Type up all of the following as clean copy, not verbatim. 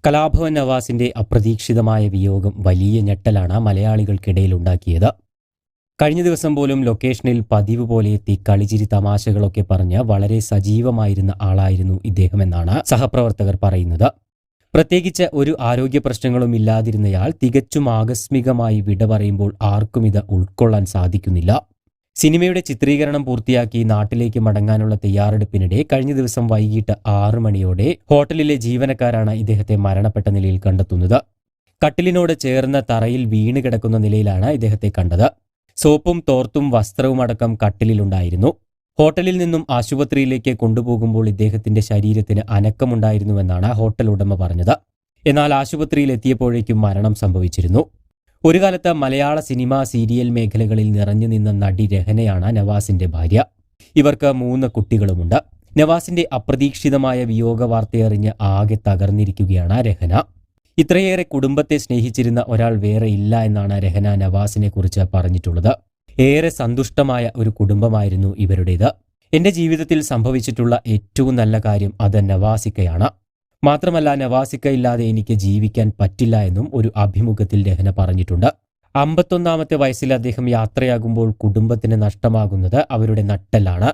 കലാഭവൻ നവാസിന്റെ അപ്രതീക്ഷിതമായ വിയോഗം വലിയ ഞെട്ടലാണ് മലയാളികൾക്കിടയിലുണ്ടാക്കിയത്. കഴിഞ്ഞ ദിവസം പോലും ലൊക്കേഷനിൽ പതിവ് പോലെ എത്തി കളിച്ചിരി തമാശകളൊക്കെ പറഞ്ഞ് വളരെ സജീവമായിരുന്ന ആളായിരുന്നു ഇദ്ദേഹമെന്നാണ് സഹപ്രവർത്തകർ പറയുന്നത്. പ്രത്യേകിച്ച് ഒരു ആരോഗ്യ പ്രശ്നങ്ങളും ഇല്ലാതിരുന്നയാൾ തികച്ചും ആകസ്മികമായി വിട പറയുമ്പോൾ ആർക്കും ഇത് ഉൾക്കൊള്ളാൻ സാധിക്കുന്നില്ല. സിനിമയുടെ ചിത്രീകരണം പൂർത്തിയാക്കി നാട്ടിലേക്ക് മടങ്ങാനുള്ള തയ്യാറെടുപ്പിനിടെ കഴിഞ്ഞ ദിവസം വൈകിട്ട് 6 മണിയോടെ ഹോട്ടലിലെ ജീവനക്കാരാണ് ഇദ്ദേഹത്തെ മരണപ്പെട്ട നിലയിൽ കണ്ടെത്തുന്നത്. കട്ടിലിനോട് ചേർന്ന തറയിൽ വീണ് കിടക്കുന്ന നിലയിലാണ് ഇദ്ദേഹത്തെ കണ്ടത്. സോപ്പും തോർത്തും വസ്ത്രവും അടക്കം കട്ടിലിലുണ്ടായിരുന്നു. ഹോട്ടലിൽ നിന്നും ആശുപത്രിയിലേക്ക് കൊണ്ടുപോകുമ്പോൾ ഇദ്ദേഹത്തിന്റെ ശരീരത്തിന് അനക്കമുണ്ടായിരുന്നുവെന്നാണ് ഹോട്ടൽ ഉടമ പറഞ്ഞത്. എന്നാൽ ആശുപത്രിയിൽ എത്തിയപ്പോഴേക്കും മരണം സംഭവിച്ചിരുന്നു. ഒരു കാലത്ത് മലയാള സിനിമ സീരിയൽ മേഖലകളിൽ നിറഞ്ഞു നിന്ന നടി രഹനയാണ് നവാസിന്റെ ഭാര്യ. ഇവർക്ക് 3 കുട്ടികളുമുണ്ട്. നവാസിന്റെ അപ്രതീക്ഷിതമായ വിയോഗ വാർത്തയറിഞ്ഞ് ആകെ തകർന്നിരിക്കുകയാണ് രഹന. ഇത്രയേറെ കുടുംബത്തെ സ്നേഹിച്ചിരുന്ന ഒരാൾ വേറെ ഇല്ല എന്നാണ് രഹന നവാസിനെ കുറിച്ച് പറഞ്ഞിട്ടുള്ളത്. ഏറെ സന്തുഷ്ടമായ ഒരു കുടുംബമായിരുന്നു ഇവരുടേത്. എന്റെ ജീവിതത്തിൽ സംഭവിച്ചിട്ടുള്ള ഏറ്റവും നല്ല കാര്യം അത് നവാസിക്കയാണ്. മാത്രമല്ല, നവാസിക്ക ഇല്ലാതെ എനിക്ക് ജീവിക്കാൻ പറ്റില്ല എന്നും ഒരു അഭിമുഖത്തിൽ രഹന പറഞ്ഞിട്ടുണ്ട്. 51ാമത്തെ വയസ്സിൽ അദ്ദേഹം യാത്രയാകുമ്പോൾ കുടുംബത്തിന് നഷ്ടമാകുന്നത് അവരുടെ നട്ടെല്ലാണ്.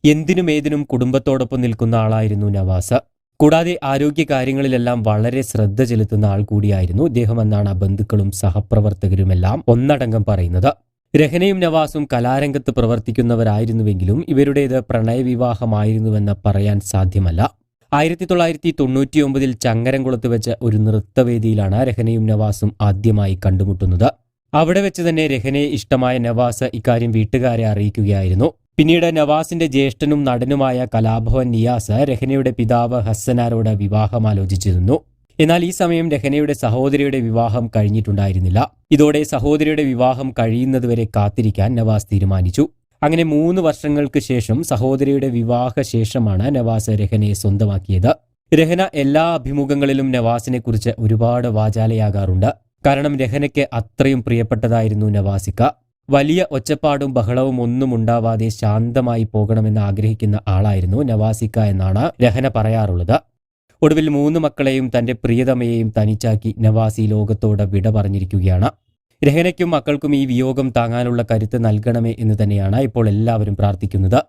എന്തിനും ഏതിനും കുടുംബത്തോടൊപ്പം നിൽക്കുന്ന ആളായിരുന്നു നവാസ്. കൂടാതെ ആരോഗ്യ കാര്യങ്ങളിലെല്ലാം വളരെ ശ്രദ്ധ ചെലുത്തുന്ന ആൾ കൂടിയായിരുന്നു ഇദ്ദേഹമെന്നാണ് ബന്ധുക്കളും സഹപ്രവർത്തകരുമെല്ലാം ഒന്നടങ്കം പറയുന്നത്. രഹനയും നവാസും കലാരംഗത്ത് പ്രവർത്തിക്കുന്നവരായിരുന്നുവെങ്കിലും ഇവരുടേത് പ്രണയവിവാഹമായിരുന്നുവെന്ന് പറയാൻ സാധ്യമല്ല. 1999 ചങ്ങരംകുളത്ത് വെച്ച് ഒരു നൃത്തവേദിയിലാണ് രഹനയും നവാസും ആദ്യമായി കണ്ടുമുട്ടുന്നത്. അവിടെ വെച്ച് തന്നെ രഹനയെ ഇഷ്ടമായ നവാസ് ഇക്കാര്യം വീട്ടുകാരെ അറിയിക്കുകയായിരുന്നു. പിന്നീട് നവാസിന്റെ ജ്യേഷ്ഠനും നടനുമായ കലാഭവൻ നിയാസ് രഹനയുടെ പിതാവ് ഹസ്സനാരോട് വിവാഹമാലോചിച്ചിരുന്നു. എന്നാൽ ഈ സമയം രഹനയുടെ സഹോദരിയുടെ വിവാഹം കഴിഞ്ഞിട്ടുണ്ടായിരുന്നില്ല. ഇതോടെ സഹോദരിയുടെ വിവാഹം കഴിയുന്നതുവരെ കാത്തിരിക്കാൻ നവാസ് തീരുമാനിച്ചു. അങ്ങനെ 3 വർഷങ്ങൾക്ക് ശേഷം സഹോദരിയുടെ വിവാഹശേഷമാണ് നവാസ് രഹനയെ സ്വന്തമാക്കിയത്. രഹന എല്ലാ അഭിമുഖങ്ങളിലും നവാസിനെ കുറിച്ച് ഒരുപാട് വാചാലയാകാറുണ്ട്. കാരണം രഹനയ്ക്ക് അത്രയും പ്രിയപ്പെട്ടതായിരുന്നു നവാസിക്ക. വലിയ ഒച്ചപ്പാടും ബഹളവും ഒന്നും ഉണ്ടാവാതെ ശാന്തമായി പോകണമെന്ന് ആഗ്രഹിക്കുന്ന ആളായിരുന്നു നവാസിക്ക എന്നാണ് രഹന പറയാറുള്ളത്. ഒടുവിൽ 3 മക്കളെയും തന്റെ പ്രിയതമയെയും തനിച്ചാക്കി നവാസ് ഈ ലോകത്തോട് വിട പറഞ്ഞിരിക്കുകയാണ്. രഹനയ്ക്കും മക്കൾക്കും ഈ വിയോഗം താങ്ങാനുള്ള കരുത്ത് നൽകണമേ എന്ന് തന്നെയാണ് ഇപ്പോൾ എല്ലാവരും പ്രാർത്ഥിക്കുന്നത്.